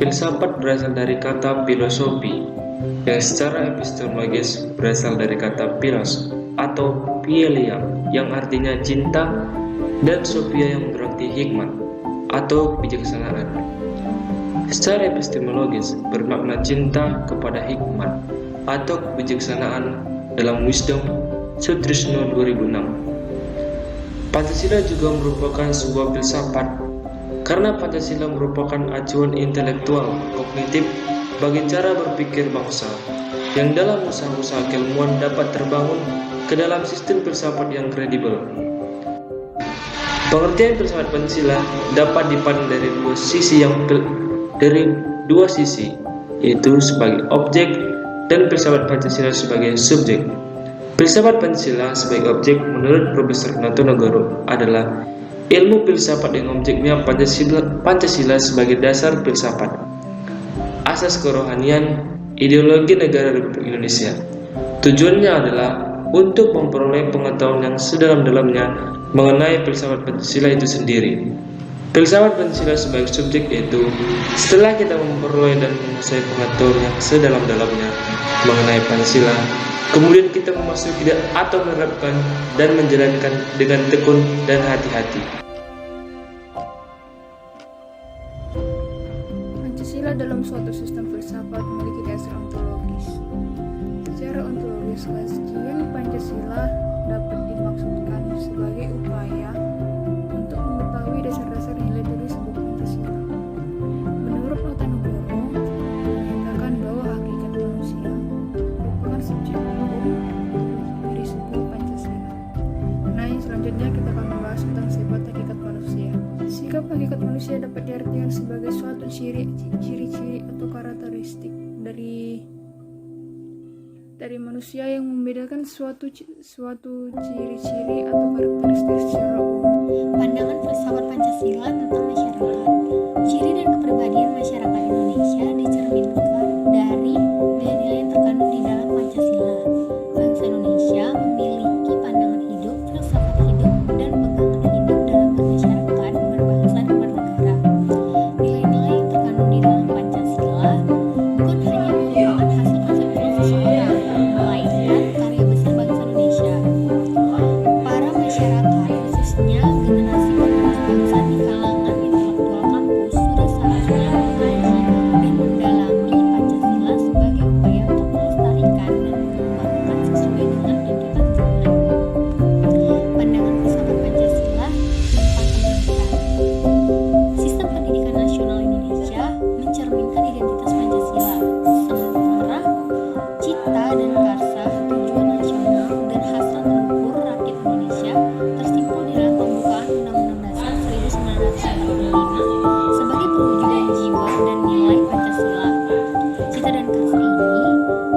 Filsafat berasal dari kata filosofi, yang secara epistemologis berasal dari kata philos atau philia yang artinya cinta, dan sophia yang berarti hikmat atau kebijaksanaan. Secara epistemologis bermakna cinta kepada hikmat atau kebijaksanaan dalam Wisdom Sutrisno 2006. Pancasila juga merupakan sebuah filsafat karena Pancasila merupakan acuan intelektual kognitif bagi cara berpikir bangsa yang dalam usaha-usaha keilmuan dapat terbangun ke dalam sistem filsafat yang kredibel. Pengertian filsafat Pancasila dapat dipandang dari dua sisi, yaitu sebagai objek dan filsafat Pancasila sebagai subjek. Filsafat Pancasila sebagai objek menurut Profesor Natonegoro adalah ilmu filsafat yang objeknya Pancasila sebagai dasar filsafat, asas kerohanian, ideologi negara Republik Indonesia. Tujuannya adalah untuk memperoleh pengetahuan yang sedalam-dalamnya mengenai filsafat Pancasila itu sendiri. Filsafat Pancasila sebagai subjek yaitu setelah kita memperoleh dan menguasai pengetahuan yang sedalam-dalamnya mengenai Pancasila, kemudian kita memasuki atau menerapkan dan menjalankan dengan tekun dan hati-hati. Pancasila dalam suatu sistem filsafat memiliki dasar ontologis. Secara ontologis, kajian Pancasila dapat dimaksudkan sebagai upaya untuk mengetahui dasar-dasar nilai dari sebuah Pancasila. Menurut Natonegoro, menyatakan bahwa hakikat manusia merupakan subjek umum dari sebuah Pancasila. Nah, selanjutnya kita akan membahas tentang sifat hakikat manusia. Sikap hakikat manusia dapat diartikan sebagai suatu ciri-ciri atau karakteristik dari manusia yang membedakan suatu ciri-ciri atau karakteristik secara umum. Pandangan filsafat Pancasila tentang masyarakat. Ciri dan kepribadian masyarakat Indonesia dicerminkan dari nilai-nilai yang terkandung di dalam Pancasila. Bangsa Indonesia memiliki pandangan hidup, filsafat hidup, dan pegangan hidup dalam bermasyarakat, berbangsa, dan bernegara. Nilai-nilai yang terkandung di dalam Pancasila bukan hanya merupakan hasil konseptual seseorang, melainkan karya besar bangsa Indonesia. Para masyarakat, khususnya generasi penerus bangsa di kalangan intelektual kampus, sudah seharusnya mengkaji dan mendalami Pancasila sebagai upaya untuk melestarikan dan mengembangkan sesuai dengan tuntutan zaman. Pandangan filsafat Pancasila tentang pendidikan. Sistem pendidikan nasional Indonesia mencerminkan identitas Pancasila, sementara cita dan karsa, tujuan nasional, dan hasrat luhur rakyat Indonesia tersimpul di dalam pembukaan Undang-Undang Dasar 1945 sebagai perwujudan jiwa dan nilai Pancasila. Cita dan karsa ini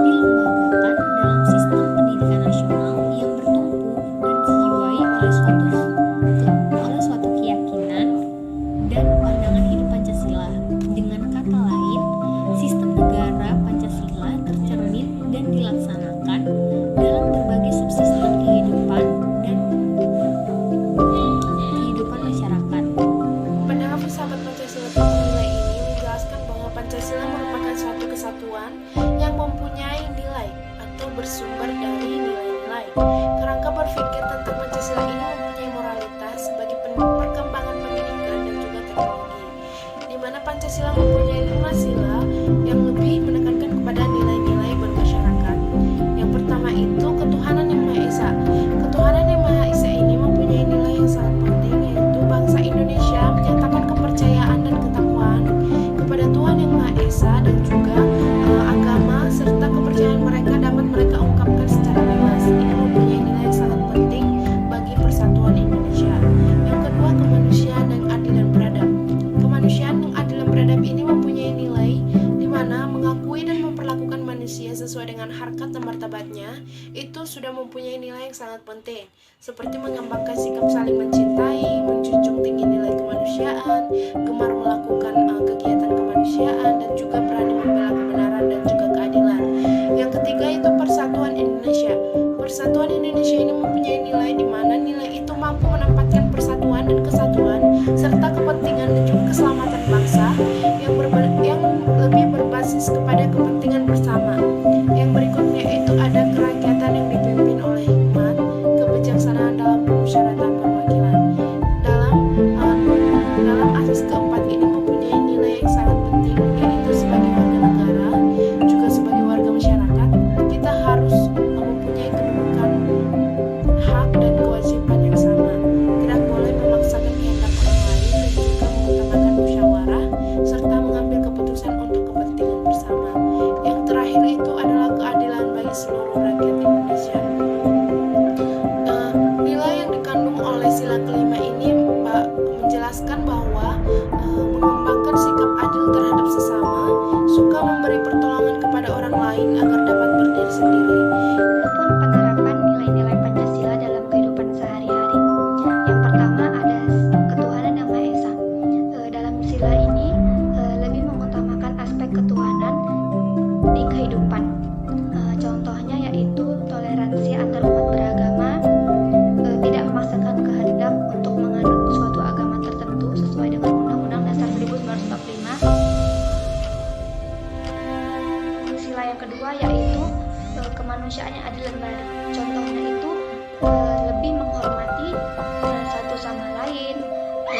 dilembagakan dalam sistem pendidikan nasional yang bertumpu dan dijiwai oleh suatu keyakinan dan pandangan hidup Pancasila. Dengan kata lain, sistem negara Pancasila tercermin dan dilaksanakan dalam berbagai subsistem kehidupan dan kehidupan masyarakat. Pandangan filsafat Pancasila tentang nilai ini menjelaskan bahwa Pancasila merupakan suatu kesatuan yang mempunyai nilai atau bersumber dari nilai-nilai. Kerangka berpikir tentang Pancasila ini mempunyai moralitas sebagai perkembangan pendidikan dan juga teknologi, di mana Pancasila mempunyai 5 sila yang lebih menekankan kepada nilai-nilai bermasyarakat. Yang pertama itu ketuhanan yang Maha Esa. Ketuhanan yang Maha Esa ini mempunyai nilai yang sangat penting, yaitu bangsa Indonesia menyatakan kepercayaan dan ketakwaan kepada Tuhan yang Maha Esa, dan juga agama serta kepercayaan mereka dapat mereka ungkapkan secara bebas. Ini mempunyai nilai yang sangat penting bagi persatuan Indonesia. Yang kedua, kemanusiaan yang adil dan beradab. Kemanusiaan yang adil dan beradab ini mempunyai nilai di mana mengakui dan memperlakukan manusia sesuai dengan harkat dan martabatnya itu sudah mempunyai nilai yang sangat penting, seperti mengembangkan sikap saling mencintai, menjunjung tinggi nilai kemanusiaan, gemar melakukan kegiatan kemanusiaan, dan juga berani membela kebenaran dan juga keadilan. Yang ketiga itu persatuan Indonesia. Persatuan Indonesia ini mempunyai nilai di mana nilai itu mampu menempatkan persatuan dan kesatuan serta kepentingan dan juga keselamatan bangsa yang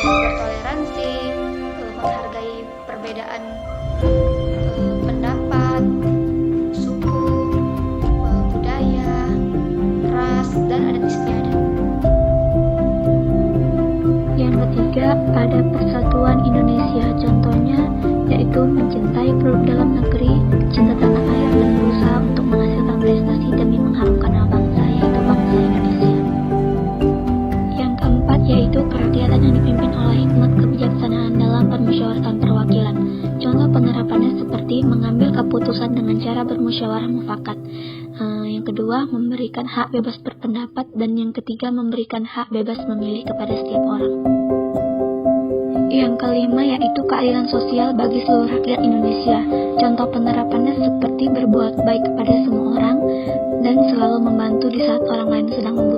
bertoleransi, menghargai perbedaan pendapat, suku, budaya, ras, dan adat istiadat. Yang ketiga, ada persatuan Indonesia. Contohnya yaitu mencintai produk dalam negeri, cinta tanah air, dan berusaha untuk menghasilkan prestasi demi mengharumkan nama bangsa, yaitu bangsa Indonesia. Yang keempat yaitu kerakyatan yang dipimpin oleh hikmat kebijaksanaan dalam permusyawaratan perwakilan. Contoh penerapannya seperti mengambil keputusan dengan cara bermusyawarah mufakat. Yang kedua, memberikan hak bebas berpendapat, dan yang ketiga, memberikan hak bebas memilih kepada setiap orang. Yang kelima yaitu keadilan sosial bagi seluruh rakyat Indonesia. Contoh penerapannya seperti berbuat baik kepada semua orang dan selalu membantu di saat orang lain sedang membutuhkan.